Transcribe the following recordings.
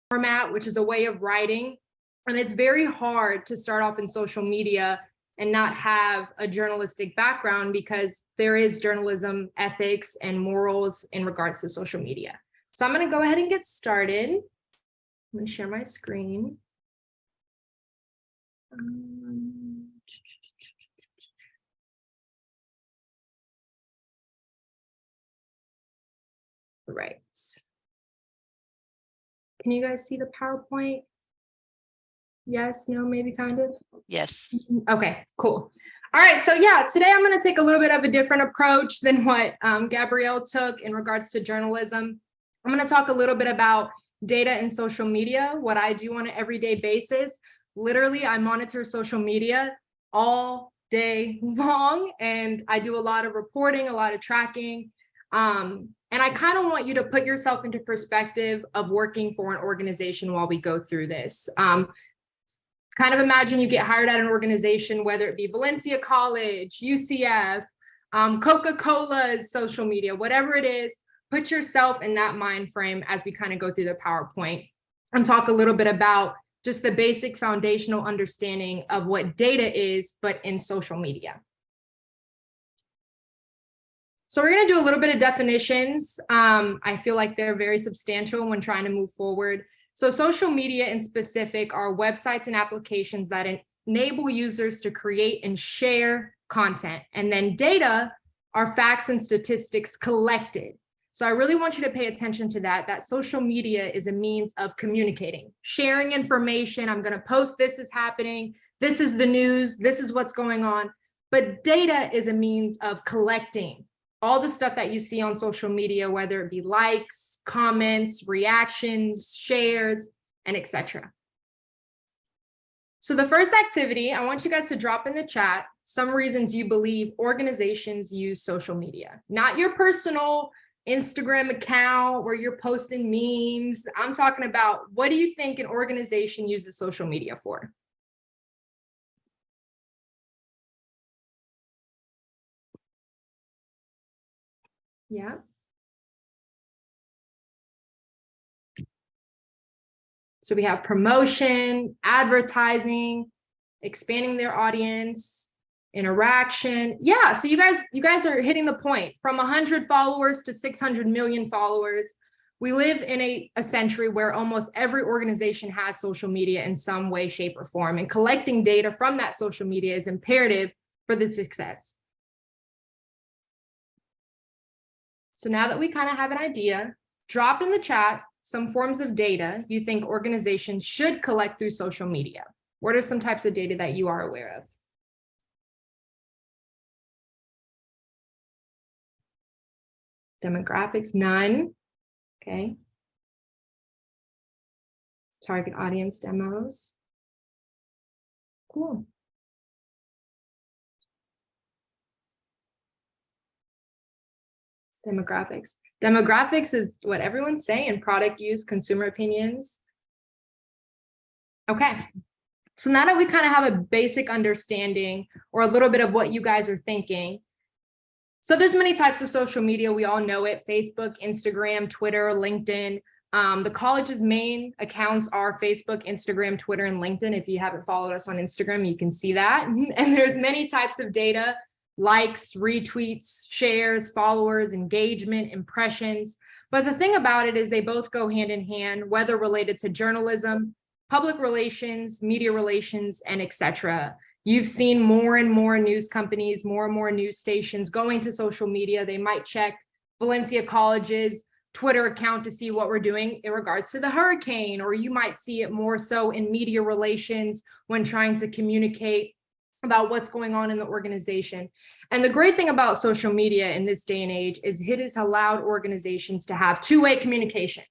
format, which is a way of writing. And it's very hard to start off in social media and not have a journalistic background, because there is journalism ethics and morals in regards to social media. So I'm going to go ahead and get started. I'm going to share my screen. Right. Can you guys see the PowerPoint? Yes, no, maybe kind of? Yes. Okay, cool. All right, so yeah, today I'm going to take a little bit of a different approach than what Gabrielle took in regards to journalism. I'm going to talk a little bit about data and social media, what I do on an everyday basis. Literally, I monitor social media all day long, and I do a lot of reporting, a lot of tracking. And I kind of want you to put yourself into perspective of working for an organization while we go through this. Kind of imagine you get hired at an organization, whether it be Valencia College, UCF, Coca-Cola's social media, whatever it is, put yourself in that mind frame as we kind of go through the PowerPoint and talk a little bit about just the basic foundational understanding of what data is, but in social media. So we're going to do a little bit of definitions. I feel like they're very substantial when trying to move forward. So social media in specific are websites and applications that enable users to create and share content. And then data are facts and statistics collected. So I really want you to pay attention to that social media is a means of communicating, sharing information. I'm going to post this is happening. This is the news. This is what's going on. But data is a means of collecting all the stuff that you see on social media, whether it be likes, comments, reactions, shares, and etc. So the first activity, I want you guys to drop in the chat some reasons you believe organizations use social media. Not your personal Instagram account where you're posting memes. I'm talking about, what do you think an organization uses social media for? Yeah. So we have promotion, advertising, expanding their audience, interaction. Yeah, so you guys are hitting the point. From 100 followers to 600 million followers. We live in a century where almost every organization has social media in some way, shape, or form, and collecting data from that social media is imperative for the success. So now that we kind of have an idea, drop in the chat some forms of data you think organizations should collect through social media. What are some types of data that you are aware of? Demographics, none. Okay. Target audience demos. Cool. Demographics. Demographics is what everyone's saying: product use, consumer opinions. Okay. So now that we kind of have a basic understanding or a little bit of what you guys are thinking. So there's many types of social media. We all know it: Facebook, Instagram, Twitter, LinkedIn. The college's main accounts are Facebook, Instagram, Twitter, and LinkedIn. If you haven't followed us on Instagram, you can see that. And there's many types of data: likes, retweets, shares, followers, engagement, impressions. But the thing about it is they both go hand in hand, whether related to journalism, public relations, media relations, and etc. You've seen more and more news companies, more and more news stations going to social media. They might check Valencia College's Twitter account to see what we're doing in regards to the hurricane, or you might see it more so in media relations when trying to communicate about what's going on in the organization. And the great thing about social media in this day and age is it has allowed organizations to have two-way communication.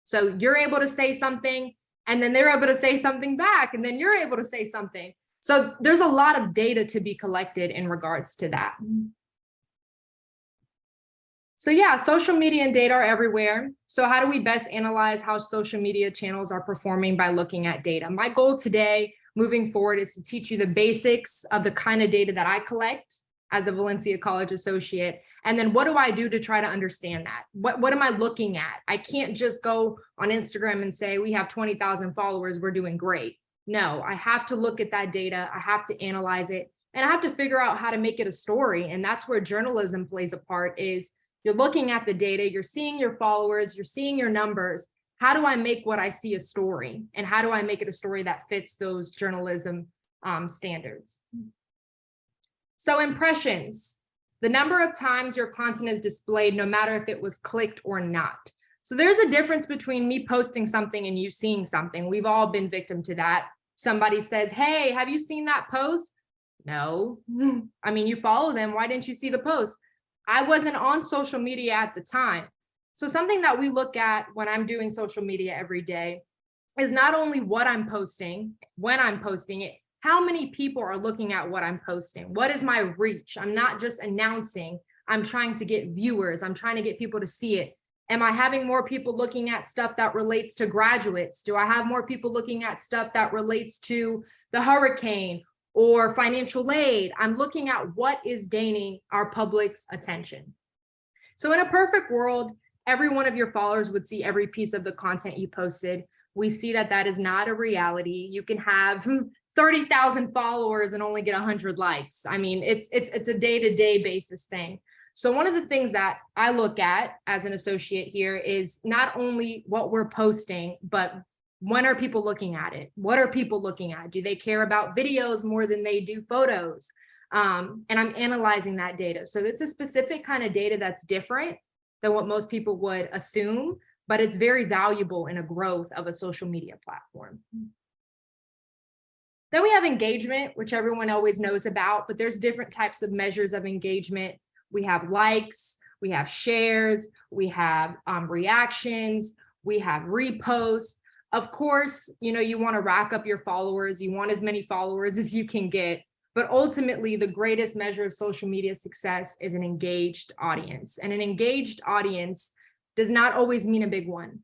So you're able to say something, and then they're able to say something back, and then you're able to say something. So there's a lot of data to be collected in regards to that. So yeah, social media and data are everywhere. So how do we best analyze how social media channels are performing? By looking at data. My goal today, moving forward, is to teach you the basics of the kind of data that I collect as a Valencia College associate? And then what do I do to try to understand that? What am I looking at? I can't just go on Instagram and say, we have 20,000 followers, we're doing great. No, I have to look at that data. I have to analyze it, and I have to figure out how to make it a story. And that's where journalism plays a part. Is you're looking at the data, you're seeing your followers, you're seeing your numbers. How do I make what I see a story? And how do I make it a story that fits those journalism standards? So impressions, the number of times your content is displayed, no matter if it was clicked or not. So there's a difference between me posting something and you seeing something. We've all been victim to that. Somebody says, hey, have you seen that post? No. I mean, you follow them. Why didn't you see the post? I wasn't on social media at the time. So something that we look at when I'm doing social media every day is not only what I'm posting, when I'm posting it, how many people are looking at what I'm posting? What is my reach? I'm not just announcing, I'm trying to get viewers. I'm trying to get people to see it. Am I having more people looking at stuff that relates to graduates? Do I have more people looking at stuff that relates to the hurricane or financial aid? I'm looking at what is gaining our public's attention. So in a perfect world, every one of your followers would see every piece of the content you posted. We see that that is not a reality. You can have 30,000 followers and only get 100 likes. I mean, it's a day-to-day basis thing. So one of the things that I look at as an associate here is not only what we're posting, but when are people looking at it? What are people looking at? Do they care about videos more than they do photos? And I'm analyzing that data. So it's a specific kind of data that's different than what most people would assume, but it's very valuable in a growth of a social media platform. Then we have engagement, which everyone always knows about, but there's different types of measures of engagement. We have likes, we have shares, we have reactions, we have reposts. Of course, you want to rack up your followers. You want as many followers as you can get. But ultimately, the greatest measure of social media success is an engaged audience. And an engaged audience does not always mean a big one.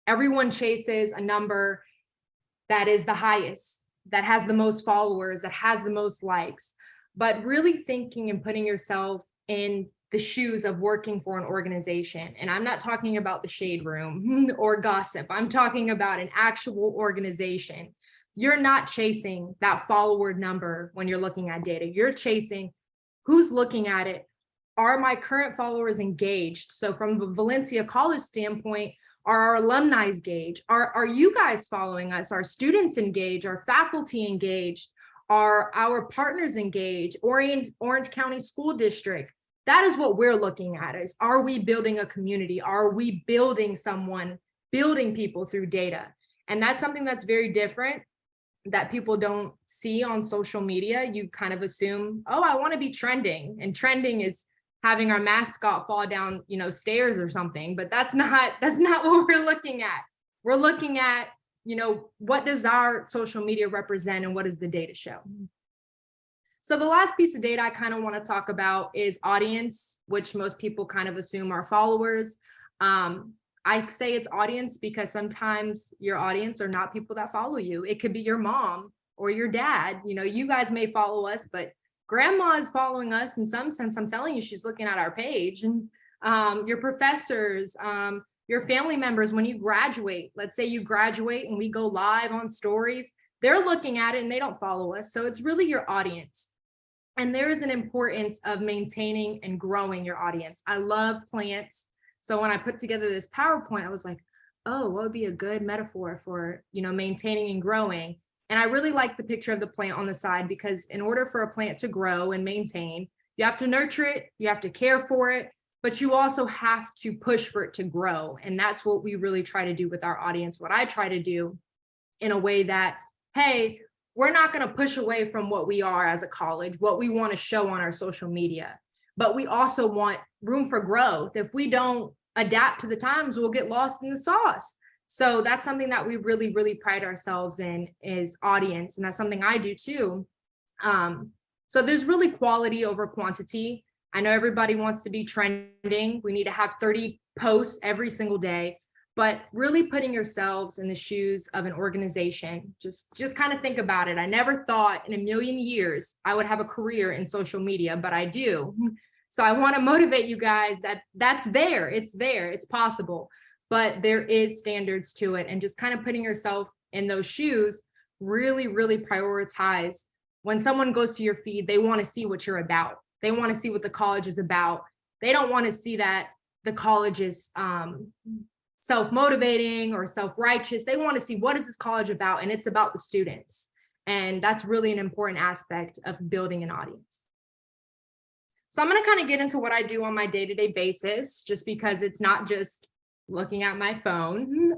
Everyone chases a number that is the highest, that has the most followers, that has the most likes. But really thinking and putting yourself in the shoes of working for an organization. And I'm not talking about the shade room or gossip. I'm talking about an actual organization. You're not chasing that follower number when you're looking at data. You're chasing who's looking at it. Are my current followers engaged? So from the Valencia College standpoint, are our alumni engaged? Are you guys following us? Are students engaged? Are faculty engaged? Are our partners engaged? Orange County School District. That is what we're looking at, is are we building a community? Are we building people through data? And that's something that's very different that people don't see on social media. You kind of assume, oh, I want to be trending, and trending is having our mascot fall down, stairs or something, but that's not what we're looking at. We're looking at, what does our social media represent and what does the data show? So the last piece of data I kind of want to talk about is audience, which most people kind of assume are followers. I say it's audience because sometimes your audience are not people that follow you. It could be your mom or your dad. You guys may follow us, but grandma is following us in some sense. I'm telling you, she's looking at our page. And your professors, your family members, when you graduate, let's say you graduate and we go live on stories, they're looking at it and they don't follow us. So it's really your audience. And there is an importance of maintaining and growing your audience. I love plants. So when I put together this PowerPoint, I was like, oh, what would be a good metaphor for, maintaining and growing? And I really like the picture of the plant on the side, because in order for a plant to grow and maintain, you have to nurture it, you have to care for it, but you also have to push for it to grow. And that's what we really try to do with our audience. What I try to do in a way that, hey, we're not going to push away from what we are as a college, what we want to show on our social media, but we also want room for growth. If we don't adapt to the times, we'll get lost in the sauce. So that's something that we really, really pride ourselves in, is audience. And that's something I do too. So there's really quality over quantity. I know everybody wants to be trending. We need to have 30 posts every single day. but really putting yourselves in the shoes of an organization. Just kind of think about it. I never thought in a million years I would have a career in social media, but I do. So I want to motivate you guys that that's there. It's there. It's possible, but there is standards to it. And just kind of putting yourself in those shoes, really, really prioritize. When someone goes to your feed, they want to see what you're about. They want to see what the college is about. They don't want to see that the college is self-motivating or self-righteous. They want to see, what is this college about? And it's about the students. And that's really an important aspect of building an audience. So I'm going to kind of get into what I do on my day-to-day basis, just because it's not just looking at my phone.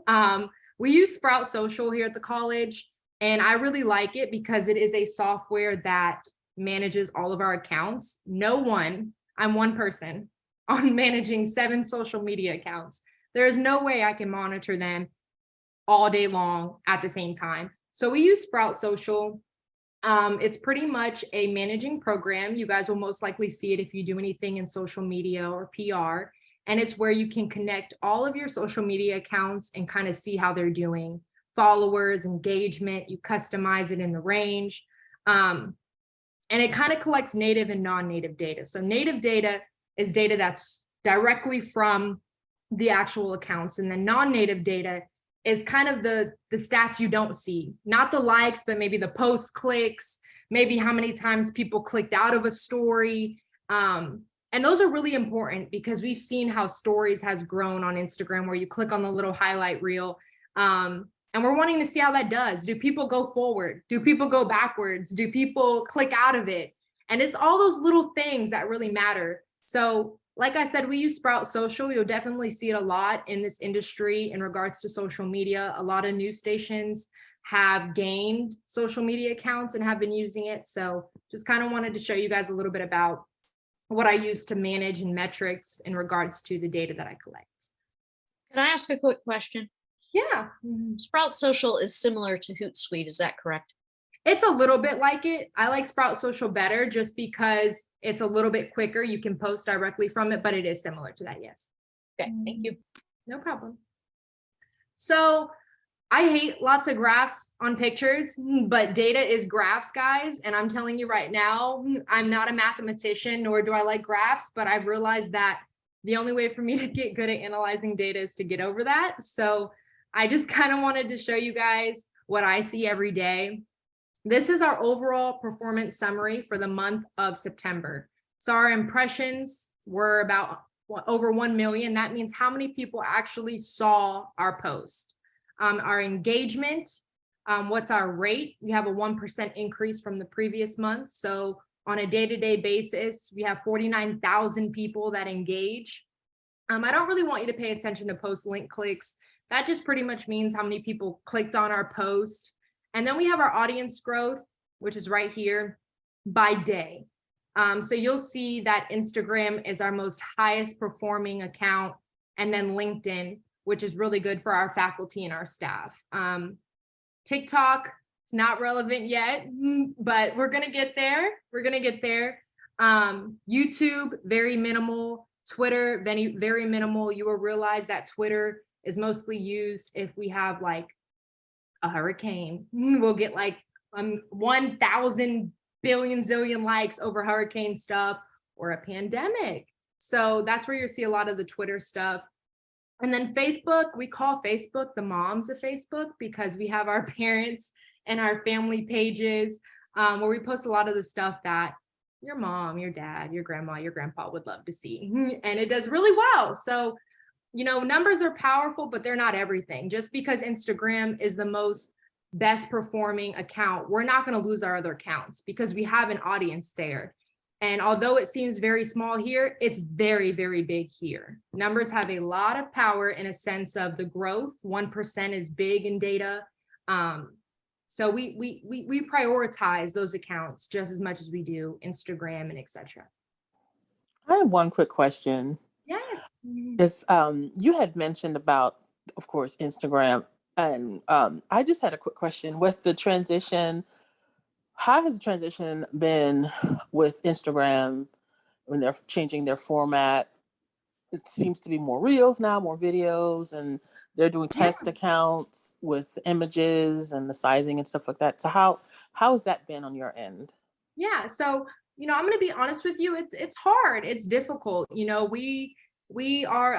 We use Sprout Social here at the college, and I really like it because it is a software that manages all of our accounts. I'm one person on managing 7 social media accounts. There is no way I can monitor them all day long at the same time. So we use Sprout Social. It's pretty much a managing program. You guys will most likely see it if you do anything in social media or PR. And it's where you can connect all of your social media accounts and kind of see how they're doing. Followers, engagement, you customize it in the range. And it kind of collects native and non-native data. So native data is data that's directly from the actual accounts, and the non-native data is kind of the stats you don't see, not the likes, but maybe the post clicks, maybe how many times people clicked out of a story. And those are really important because we've seen how stories has grown on Instagram, where you click on the little highlight reel. And we're wanting to see how that does. Do people go forward? Do people go backwards? Do people click out of it? And it's all those little things that really matter. So like I said, we use Sprout Social. You'll definitely see it a lot in this industry in regards to social media. A lot of news stations have gained social media accounts and have been using it. So just kind of wanted to show you guys a little bit about what I use to manage and metrics in regards to the data that I collect. Can I ask a quick question? Yeah. Sprout Social is similar to Hootsuite, is that correct? It's a little bit like it. I like Sprout Social better just because it's a little bit quicker. You can post directly from it, but it is similar to that, yes. Okay, thank you. No problem. So I hate lots of graphs on pictures, but data is graphs, guys. And I'm telling you right now, I'm not a mathematician, nor do I like graphs, but I've realized that the only way for me to get good at analyzing data is to get over that. So I just kind of wanted to show you guys what I see every day. This is our overall performance summary for the month of September. So our impressions were about over 1 million. That means how many people actually saw our post. Our engagement, what's our rate? We have a 1% increase from the previous month. So on a day-to-day basis, we have 49,000 people that engage. I don't really want you to pay attention to post link clicks. That just pretty much means how many people clicked on our post. And then we have our audience growth, which is right here by day. So you'll see that Instagram is our most highest performing account, and then LinkedIn, which is really good for our faculty and our staff. TikTok, it's not relevant yet, but we're gonna get there. We're gonna get there. YouTube, very minimal. Twitter, very minimal. You will realize that Twitter is mostly used if we have like a hurricane. We'll get like 1,000 billion zillion likes over hurricane stuff or a pandemic. So that's where you'll see a lot of the Twitter stuff. And then Facebook, we call Facebook the moms of Facebook because we have our parents and our family pages where we post a lot of the stuff that your mom, your dad, your grandma, your grandpa would love to see. And it does really well. So, you know, numbers are powerful, but they're not everything. Just because Instagram is the most best performing account, we're not going to lose our other accounts because we have an audience there. And although it seems very small here, it's very, very big here. Numbers have a lot of power in a sense of the growth. 1% is big in data. So we prioritize those accounts just as much as we do Instagram and etc. I have one quick question. Yes. Is you had mentioned about, of course, Instagram, and I just had a quick question with the transition. How has the transition been with Instagram when they're changing their format? it seems to be more reels now, more videos, and they're doing test accounts with images and the sizing and stuff like that. So how has that been on your end? Yeah. So, I'm going to be honest with you. It's hard. It's difficult. We are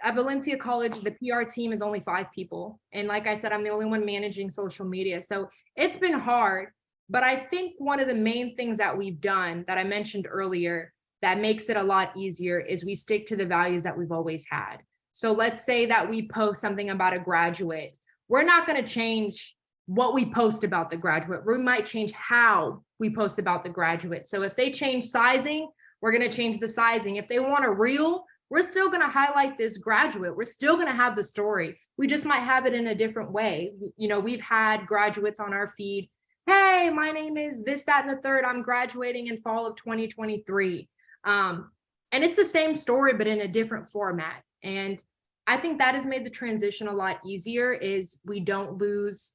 at Valencia College, the PR team is only 5 people. And like I said, I'm the only one managing social media. So it's been hard. But I think one of the main things that we've done that I mentioned earlier that makes it a lot easier is we stick to the values that we've always had. So let's say that we post something about a graduate. We're not going to change what we post about the graduate. We might change how we post about the graduate. So if they change sizing, we're going to change the sizing. If they want a reel, we're still going to highlight this graduate. We're still going to have the story. We just might have it in a different way. We've had graduates on our feed. Hey, my name is this, that, and the third. I'm graduating in fall of 2023. And it's the same story, but in a different format. And I think that has made the transition a lot easier is we don't lose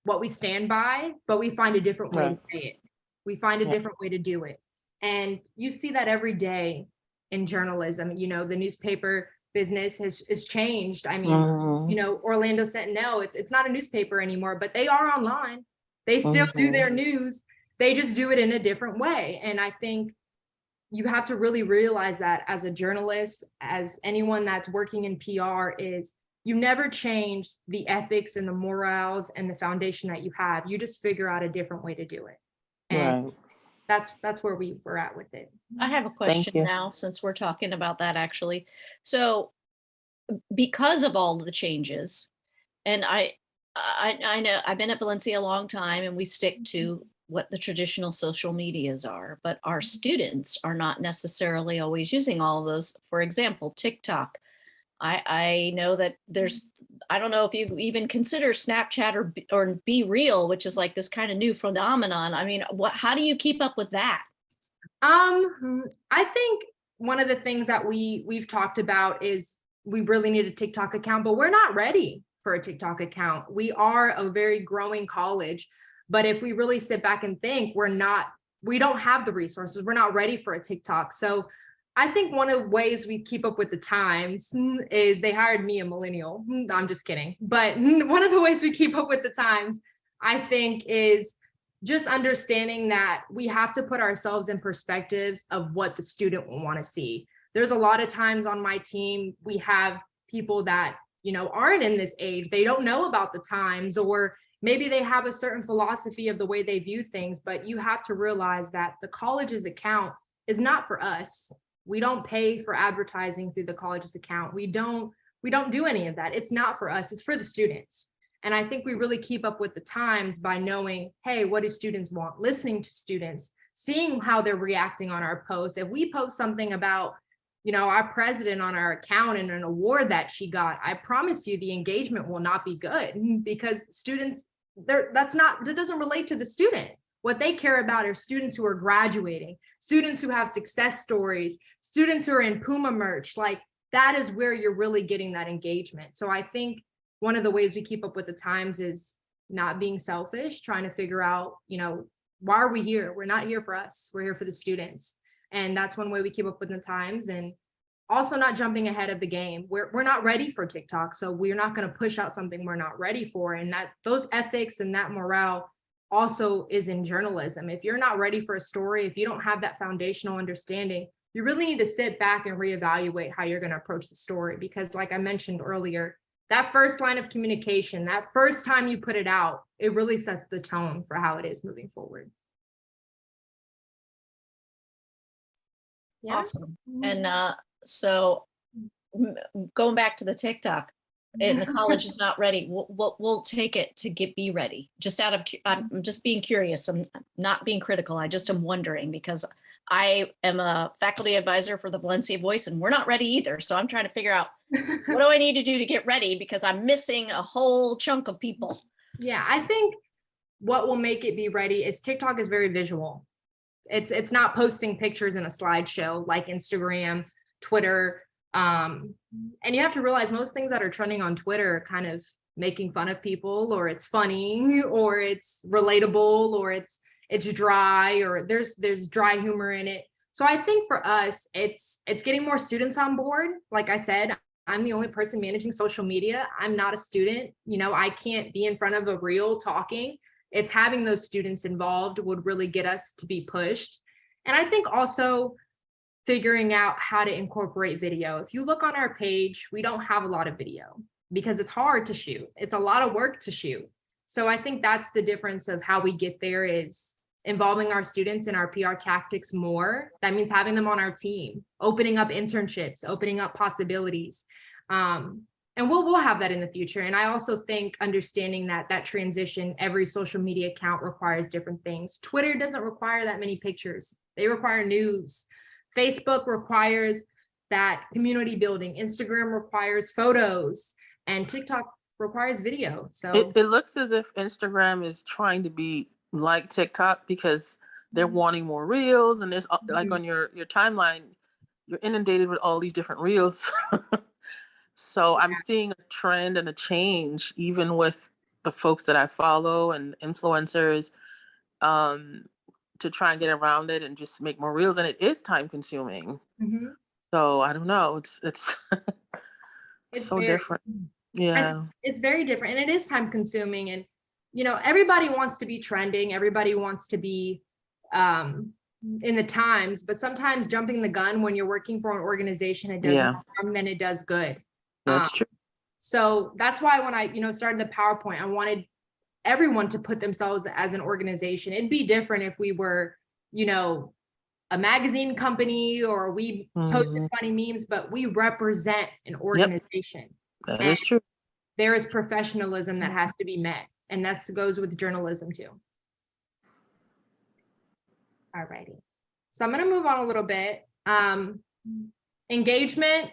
what we stand by, but we find a different way to say it. We find a different way to do it. And you see that every day in journalism. The newspaper business has changed. I mean, Orlando Sentinel, it's not a newspaper anymore, but they are online. They still do their news. They just do it in a different way. And I think you have to really realize that as a journalist, as anyone that's working in PR, is you never change the ethics and the morals and the foundation that you have. You just figure out a different way to do it. And that's where we were at with it. I have a question now, since we're talking about that actually. So because of all of the changes, and I know I've been at Valencia a long time and we stick to what the traditional social medias are, but our students are not necessarily always using all of those. For example, TikTok. I know that I don't know if you even consider Snapchat or Be Real, which is like this kind of new phenomenon. I mean, how do you keep up with that? I think one of the things that we've talked about is we really need a TikTok account, but we're not ready for a TikTok account. We are a very growing college, but if we really sit back and think, we don't have the resources. We're not ready for a TikTok. So I think one of the ways we keep up with the times is they hired me, a millennial. I'm just kidding. But one of the ways we keep up with the times, I think, is just understanding that we have to put ourselves in perspectives of what the student will want to see. There's a lot of times on my team, we have people that, aren't in this age. They don't know about the times, or maybe they have a certain philosophy of the way they view things, but you have to realize that the college's account is not for us. We don't pay for advertising through the college's account. We don't do any of that. It's not for us, it's for the students. And I think we really keep up with the times by knowing, hey, what do students want? Listening to students, seeing how they're reacting on our posts. If we post something about, our president on our account and an award that she got, I promise you the engagement will not be good, because students, that doesn't relate to the student. What they care about are students who are graduating, students who have success stories, students who are in Puma merch. Like, that is where you're really getting that engagement. So I think one of the ways we keep up with the times is not being selfish, trying to figure out, why are we here? We're not here for us. We're here for the students. And that's one way we keep up with the times. And also not jumping ahead of the game. We're not ready for TikTok. So we're not going to push out something we're not ready for. And that those ethics and that morale also is in journalism. If you're not ready for a story, if you don't have that foundational understanding, you really need to sit back and reevaluate how you're going to approach the story. Because like I mentioned earlier, that first line of communication, that first time you put it out, it really sets the tone for how it is moving forward. Yeah. Awesome. And so going back to the TikTok, and the college is not ready, we'll take it to be ready. Just I'm just being curious. I'm not being critical. I just am wondering, because I am a faculty advisor for the Valencia Voice, and we're not ready either. So I'm trying to figure out what do I need to do to get ready, because I'm missing a whole chunk of people. Yeah, I think what will make it be ready is TikTok is very visual. It's not posting pictures in a slideshow like Instagram, Twitter. And you have to realize most things that are trending on Twitter are kind of making fun of people, or it's funny, or it's relatable, or it's dry, or there's dry humor in it. So I think for us, it's getting more students on board. Like I said, I'm the only person managing social media. I'm not a student. You know, I can't be in front of a reel talking. It's having those students involved would really get us to be pushed. And I think also figuring out how to incorporate video. If you look on our page, we don't have a lot of video because it's hard to shoot. It's a lot of work to shoot. So I think that's the difference of how we get there, is involving our students in our PR tactics more. That means having them on our team, opening up internships, opening up possibilities. And we'll have that in the future. And I also think understanding that transition, every social media account requires different things. Twitter doesn't require that many pictures. They require news. Facebook requires that community building. Instagram requires photos, and TikTok requires video. So it looks as if Instagram is trying to be like TikTok because they're wanting more reels, and there's like on your timeline, you're inundated with all these different reels. So I'm seeing a trend and a change even with the folks that I follow and influencers, to try and get around it and just make more reels, and it is time consuming. Mhm. So I don't know, it's It's so very, different. Yeah. it's very different, and it is time consuming. And you know, everybody wants to be trending, everybody wants to be in the times, but sometimes jumping the gun when you're working for an organization, it does Yeah. more harm than it does good. That's true. So that's why when I, started the PowerPoint, I wanted everyone to put themselves as an organization. It'd be different if we were, a magazine company, or we posted funny memes, but we represent an organization. That And is true. there is professionalism that has to be met. And that goes with journalism too. All righty. So I'm going to move on a little bit. Engagement,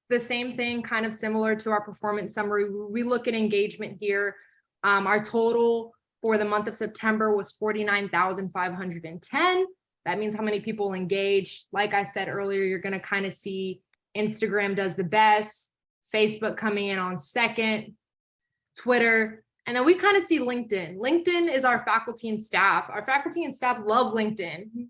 the same thing, kind of similar to our performance summary. We look at engagement here. Our total for the month of September was 49,510. That means how many people engaged. Like I said earlier, you're going to kind of see Instagram does the best, Facebook coming in on second, Twitter, and then we kind of see LinkedIn. LinkedIn is our faculty and staff. Our faculty and staff love LinkedIn.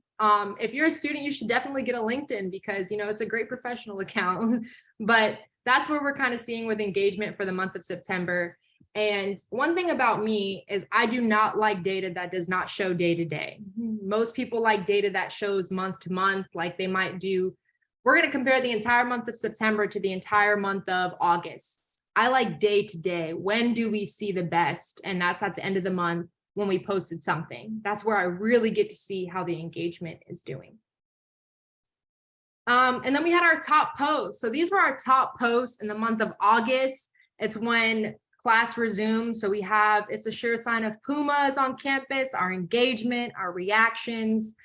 If you're a student, you should definitely get a LinkedIn because, it's a great professional account. But that's where we're kind of seeing with engagement for the month of September. And one thing about me is I do not like data that does not show day to day. Most people like data that shows month to month, like they might do. We're going to compare the entire month of September to the entire month of August. I like day to day. When do we see the best? And that's at the end of the month when we posted something. That's where I really get to see how the engagement is doing. And then we had our top posts. So these were our top posts in the month of August. It's when class resumes. So it's a sure sign of Pumas on campus, our engagement, our reactions.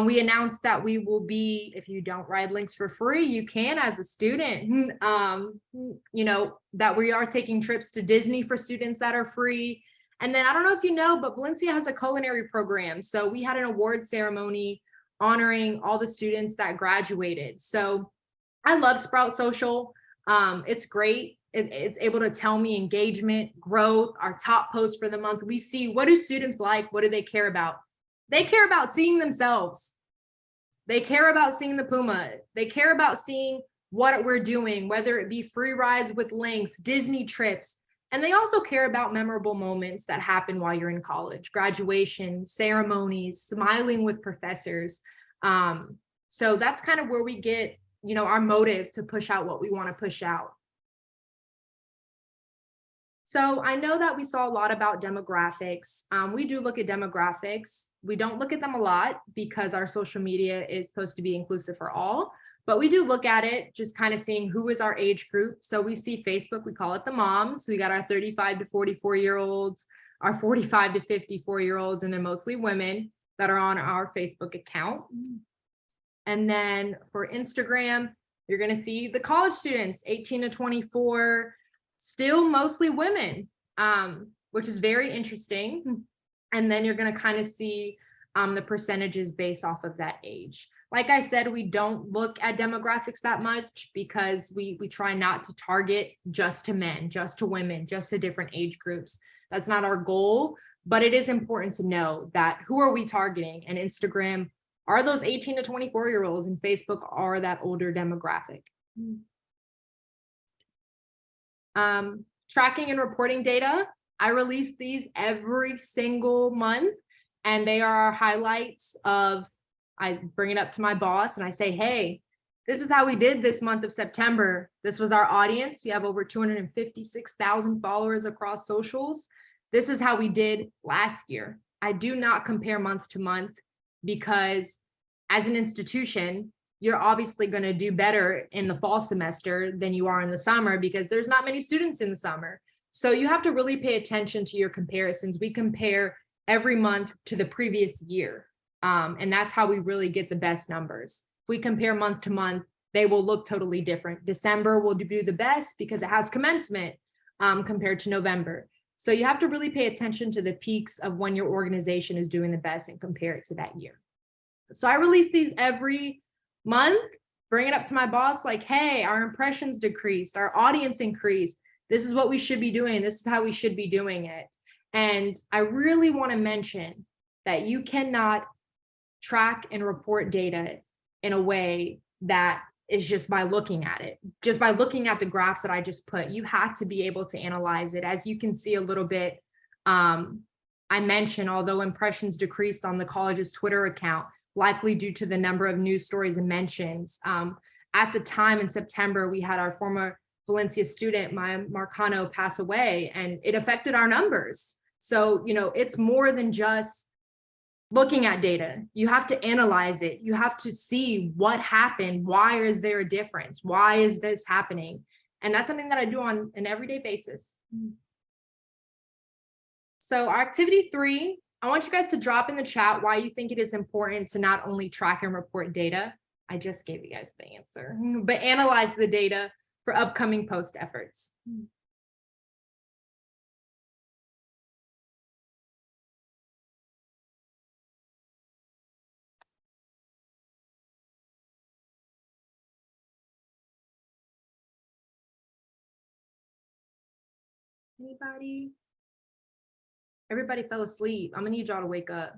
We announced that we will be, if you don't ride links for free, you can as a student, that we are taking trips to Disney for students that are free. And then I don't know if you know, but Valencia has a culinary program. So we had an award ceremony honoring all the students that graduated. So I love Sprout Social. It's great. It's able to tell me engagement, growth, our top posts for the month. We see, what do students like? What do they care about? They care about seeing themselves. They care about seeing the Puma. They care about seeing what we're doing, whether it be free rides with links, Disney trips. And they also care about memorable moments that happen while you're in college, graduation, ceremonies, smiling with professors. So that's kind of where we get, our motive to push out what we want to push out. So I know that we saw a lot about demographics. We do look at demographics. We don't look at them a lot because our social media is supposed to be inclusive for all, but we do look at it, just kind of seeing who is our age group. So we see Facebook, we call it the moms. We got our 35 to 44-year-olds, our 45 to 54-year-olds, and they're mostly women that are on our Facebook account. And then for Instagram, you're going to see the college students, 18 to 24, still mostly women, which is very interesting. And then you're going to kind of see the percentages based off of that age. Like I said, we don't look at demographics that much because we try not to target just to men, just to women, just to different age groups. That's not our goal, but it is important to know that who are we targeting? And Instagram are those 18 to 24-year-olds, and Facebook are that older demographic. Tracking and reporting data. I release these every single month, and they are our highlights of, I bring it up to my boss and I say, hey, this is how we did this month of September. This was our audience. We have over 256,000 followers across socials. This is how we did last year. I do not compare month to month, because as an institution, you're obviously going to do better in the fall semester than you are in the summer, because there's not many students in the summer. So you have to really pay attention to your comparisons. We compare every month to the previous year. And that's how we really get the best numbers. If we compare month to month, they will look totally different. December will do the best because it has commencement compared to November. So you have to really pay attention to the peaks of when your organization is doing the best and compare it to that year. So I release these every month, bring it up to my boss like, hey, our impressions decreased, our audience increased. This is what we should be doing. This is how we should be doing it. And I really want to mention that you cannot track and report data in a way that is just by looking at it, just by looking at the graphs that I just put. You have to be able to analyze it. As you can see a little bit, I mentioned, although impressions decreased on the college's Twitter account, likely due to the number of news stories and mentions. At the time in September, we had our former Valencia student, Maya Marcano, pass away, and it affected our numbers. So, you know, it's more than just looking at data. You have to analyze it. You have to see what happened. Why is there a difference? Why is this happening? And that's something that I do on an everyday basis. So our activity 3, I want you guys to drop in the chat why you think it is important to not only track and report data. I just gave you guys the answer, but analyze the data for upcoming post efforts. Anybody? Everybody fell asleep. I'm gonna need y'all to wake up.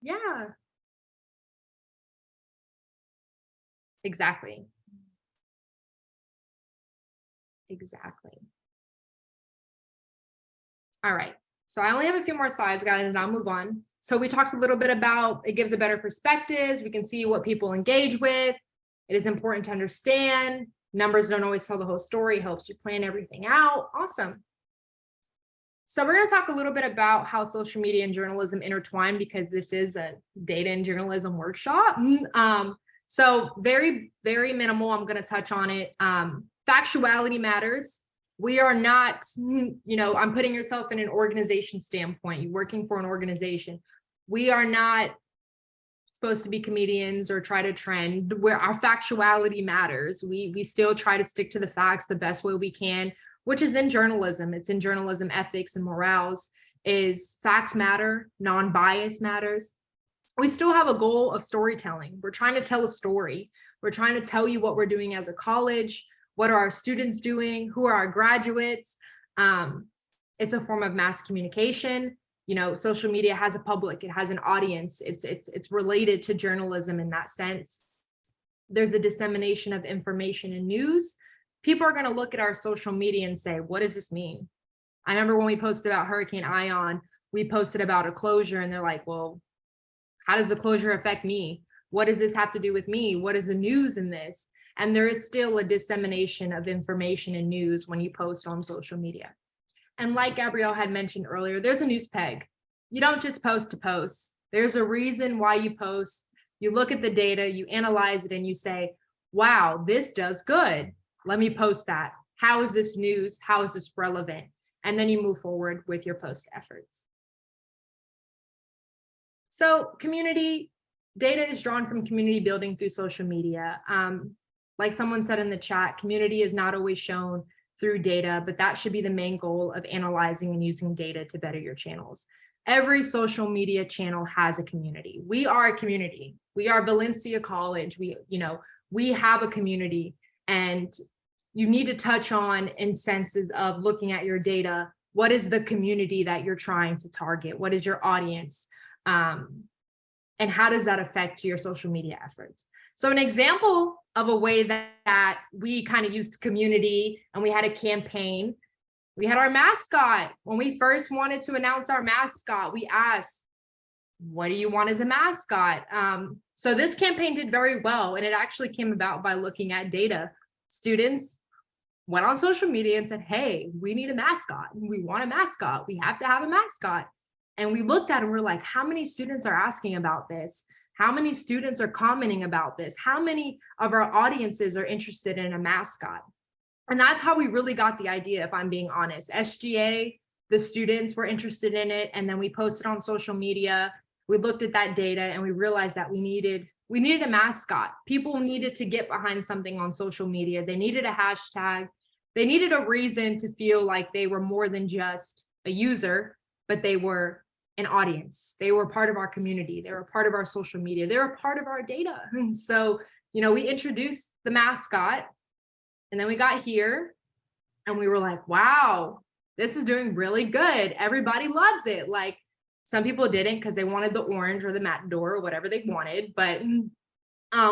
Yeah. Exactly. Exactly. All right. So I only have a few more slides, guys, and I'll move on. So we talked a little bit about, it gives a better perspective. We can see what people engage with. It is important to understand. Numbers don't always tell the whole story, helps you plan everything out. Awesome. So we're going to talk a little bit about how social media and journalism intertwine, because this is a data and journalism workshop. So very, very minimal. I'm going to touch on it. Factuality matters. We are not, you know, I'm putting yourself in an organization standpoint. You're working for an organization. We are not supposed to be comedians or try to trend, where our factuality matters. We still try to stick to the facts the best way we can, which is in journalism. It's in journalism ethics and morals, is facts matter, non-bias matters. We still have a goal of storytelling. We're trying to tell a story. We're trying to tell you what we're doing as a college. What are our students doing? Who are our graduates? It's a form of mass communication. You know, social media has a public, it has an audience. It's related to journalism in that sense. There's a dissemination of information and news. People are going to look at our social media and say, what does this mean? I remember when we posted about Hurricane Ion, we posted about a closure, and they're like, well, how does the closure affect me? What does this have to do with me? What is the news in this? And there is still a dissemination of information and news when you post on social media. And like Gabrielle had mentioned earlier, there's a news peg. You don't just post to post. There's a reason why you post. You look at the data, you analyze it, and you say, wow, this does good. Let me post that. How is this news? How is this relevant? And then you move forward with your post efforts. So community data is drawn from community building through social media. Like someone said in the chat, community is not always shown through data, but that should be the main goal of analyzing and using data to better your channels. Every social media channel has a community. We are a community. We are Valencia College. We have a community, and you need to touch on in senses of looking at your data. what is the community that you're trying to target? What is your audience? And how does that affect your social media efforts? So an example of a way that we kind of used community and we had a campaign, we had our mascot. When we first wanted to announce our mascot, we asked, what do you want as a mascot? So this campaign did very well, and it actually came about by looking at data. Students went on social media and said, hey, we need a mascot. We want a mascot. We have to have a mascot. And we looked at it and we're like, how many students are asking about this? How many students are commenting about this? How many of our audiences are interested in a mascot? And that's how we really got the idea, if I'm being honest. SGA, the students were interested in it, and then we posted on social media. We looked at that data and we realized that we needed a mascot. People needed to get behind something on social media. They needed a hashtag. They needed a reason to feel like they were more than just a user, but they were an audience. They were part of our community. They were part of our social media. They were part of our data. And so, we introduced the mascot, and then we got here and we were like, wow, this is doing really good. Everybody loves it. Like, some people didn't because they wanted the orange or the matador or whatever they wanted. But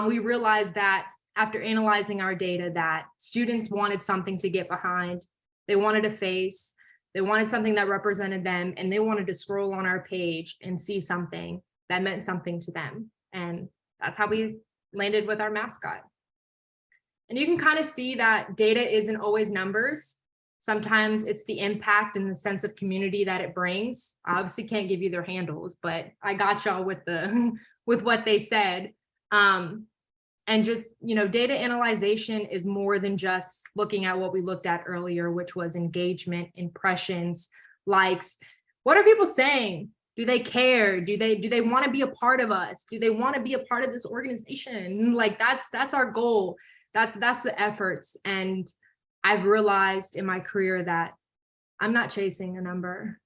we realized that after analyzing our data, that students wanted something to get behind. They wanted a face. They wanted something that represented them, and they wanted to scroll on our page and see something that meant something to them. And that's how we landed with our mascot. And you can kind of see that data isn't always numbers. Sometimes it's the impact and the sense of community that it brings. I obviously can't give you their handles, but I got y'all with with what they said. And just, data analyzation is more than just looking at what we looked at earlier, which was engagement, impressions, likes. What are people saying? Do they care? Do they want to be a part of us? Do they want to be a part of this organization? Like, that's our goal. That's the efforts. And I've realized in my career that I'm not chasing a number.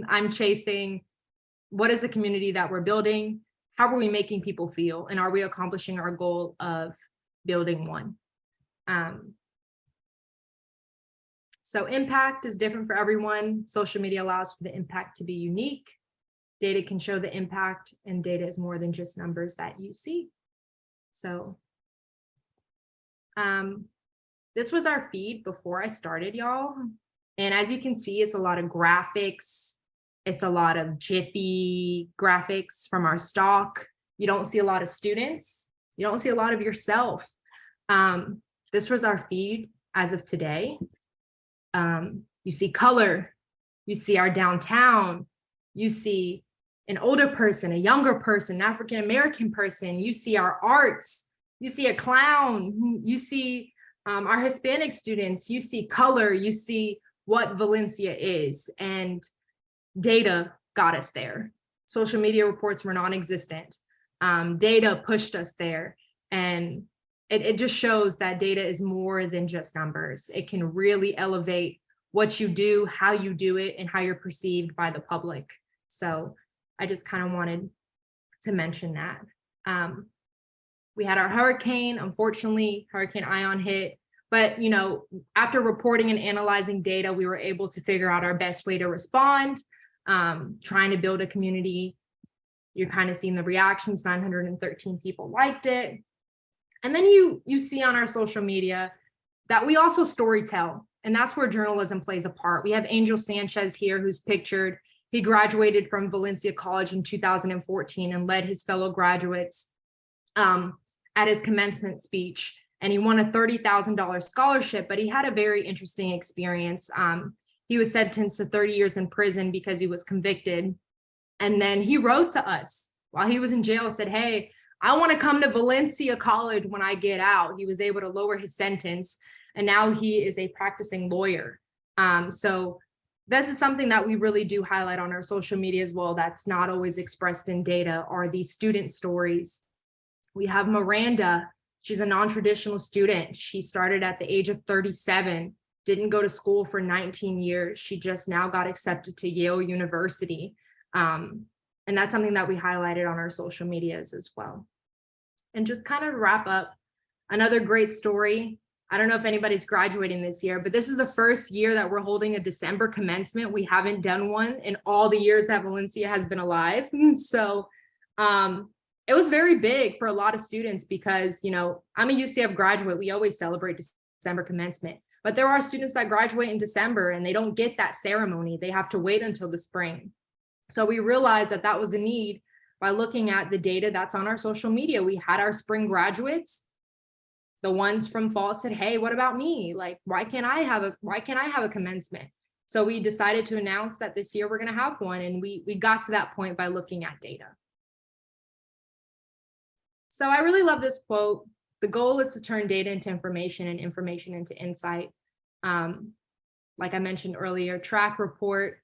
I'm chasing, what is the community that we're building? How are we making people feel? And are we accomplishing our goal of building one? So impact is different for everyone. Social media allows for the impact to be unique. Data can show the impact, and data is more than just numbers that you see. So this was our feed before I started, y'all. And as you can see, it's a lot of graphics. It's a lot of Jiffy graphics from our stock. You don't see a lot of students. You don't see a lot of yourself. This was our feed as of today. You see color. You see our downtown. You see an older person, a younger person, an African-American person. You see our arts. You see a clown. You see our Hispanic students. You see color. You see what Valencia is. And data got us there. Social media reports were non-existent. Data pushed us there. And it just shows that data is more than just numbers. It can really elevate what you do, how you do it, and how you're perceived by the public. So I just kind of wanted to mention that. We had our hurricane. Unfortunately, Hurricane Ion hit. But, after reporting and analyzing data, we were able to figure out our best way to respond. Trying to build a community. You're kind of seeing the reactions. 913 people liked it. And then you see on our social media that we also storytell, and that's where journalism plays a part. We have Angel Sanchez here, who's pictured. He graduated from Valencia College in 2014 and led his fellow graduates at his commencement speech. And he won a $30,000 scholarship, but he had a very interesting experience. He was sentenced to 30 years in prison because he was convicted. And then he wrote to us while he was in jail, said, hey, I want to come to Valencia College when I get out. He was able to lower his sentence, and now he is a practicing lawyer. So that is something that we really do highlight on our social media as well. That's not always expressed in data, are these student stories. We have Miranda. She's a non-traditional student. She started at the age of 37. Didn't go to school for 19 years. She just now got accepted to Yale University. And that's something that we highlighted on our social medias as well. And just kind of wrap up, another great story I don't know if anybody's graduating this year, but this is the first year that we're holding a December commencement. We haven't done one in all the years that Valencia has been alive. So it was very big for a lot of students because, you know, I'm a UCF graduate. We always celebrate December commencement, but there are students that graduate in December and they don't get that ceremony. They have to wait until the spring. So we realized that that was a need by looking at the data that's on our social media. We had our spring graduates. The ones from fall said, hey, what about me? Like, why can't I have a commencement? So we decided to announce that this year we're going to have one. And we got to that point by looking at data. So I really love this quote. The goal is to turn data into information and information into insight. Like I mentioned earlier, track, report,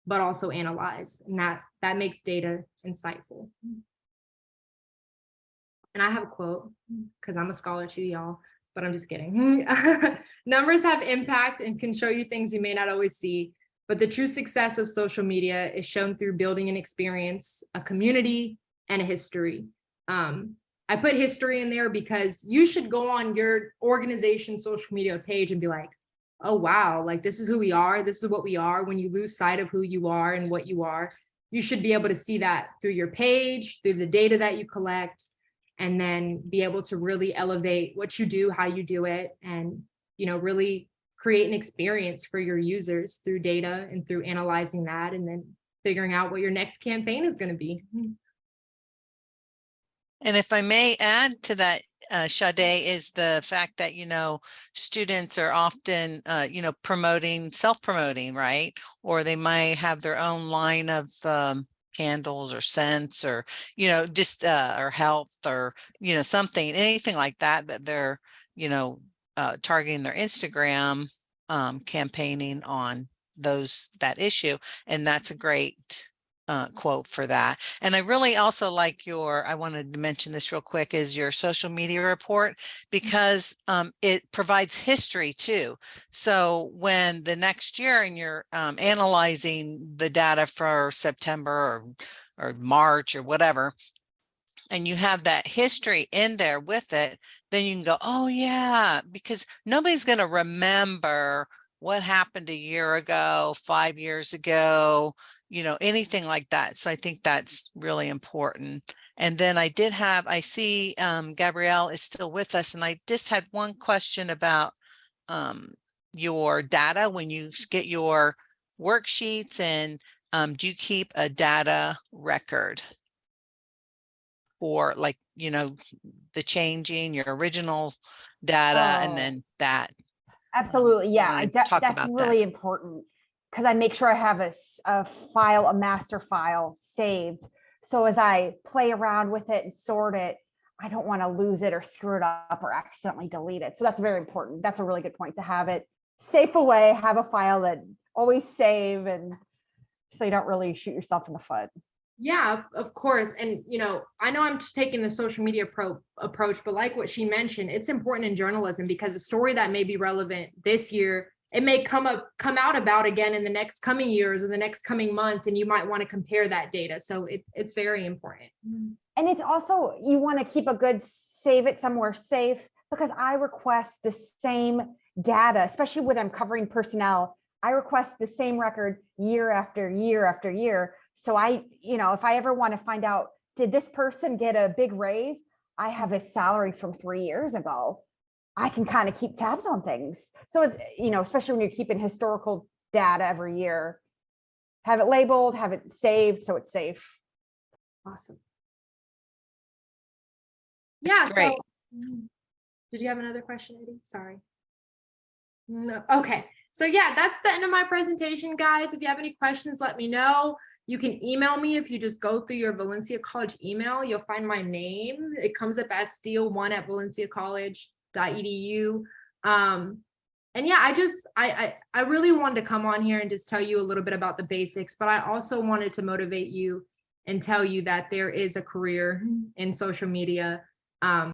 but also analyze. And that makes data insightful. And I have a quote because I'm a scholar too, y'all, but I'm just kidding. Numbers have impact and can show you things you may not always see, but the true success of social media is shown through building an experience, a community, and a history. I put history in there because you should go on your organization's social media page and be like, oh, wow, like this is who we are. This is what we are. When you lose sight of who you are and what you are, you should be able to see that through your page, through the data that you collect, and then be able to really elevate what you do, how you do it, and, you know, really create an experience for your users through data and through analyzing that and then figuring out what your next campaign is going to be. And if I may add to that, Sade, is the fact that, you know, students are often, you know, self-promoting, right? Or they might have their own line of candles or scents or, you know, just or health or, you know, anything like that they're, you know, targeting their Instagram, campaigning on that issue. And that's a great quote for that. And I really also like I wanted to mention this real quick, is your social media report, because it provides history too. So when the next year and you're analyzing the data for September or March or whatever, and you have that history in there with it, then you can go, oh yeah, because nobody's going to remember what happened a year ago, 5 years ago, you know, anything like that. So I think that's really important. And then I see Gabrielle is still with us. And I just had one question about your data when you get your worksheets, and do you keep a data record for, like, you know, the changing your original data and then that? Absolutely. Yeah, that's really that. important, because I make sure I have a master file saved. So as I play around with it and sort it, I don't want to lose it or screw it up or accidentally delete it. So that's very important. That's a really good point, to have it safe away, have a file that always save, and so you don't really shoot yourself in the foot. Yeah, of course. And, you know, I know I'm just taking the social media approach, but like what she mentioned, it's important in journalism because a story that may be relevant this year, it may come out about again in the next coming years or the next coming months, and you might want to compare that data. So it's very important. And it's also, you want to save it somewhere safe, because I request the same data, especially when I'm covering personnel. I request the same record year after year after year. So if I ever want to find out, did this person get a big raise? I have his salary from 3 years ago. I can kind of keep tabs on things. So it's, you know, especially when you're keeping historical data every year, have it labeled, have it saved, so it's safe. Awesome. That's great. Did you have another question, Eddie? Sorry. No. Okay. So yeah, that's the end of my presentation, guys. If you have any questions, let me know. You can email me if you just go through your Valencia College email. You'll find my name. It comes up as steele1@valenciacollege.edu. And yeah, I really wanted to come on here and just tell you a little bit about the basics, but I also wanted to motivate you and tell you that there is a career in social media.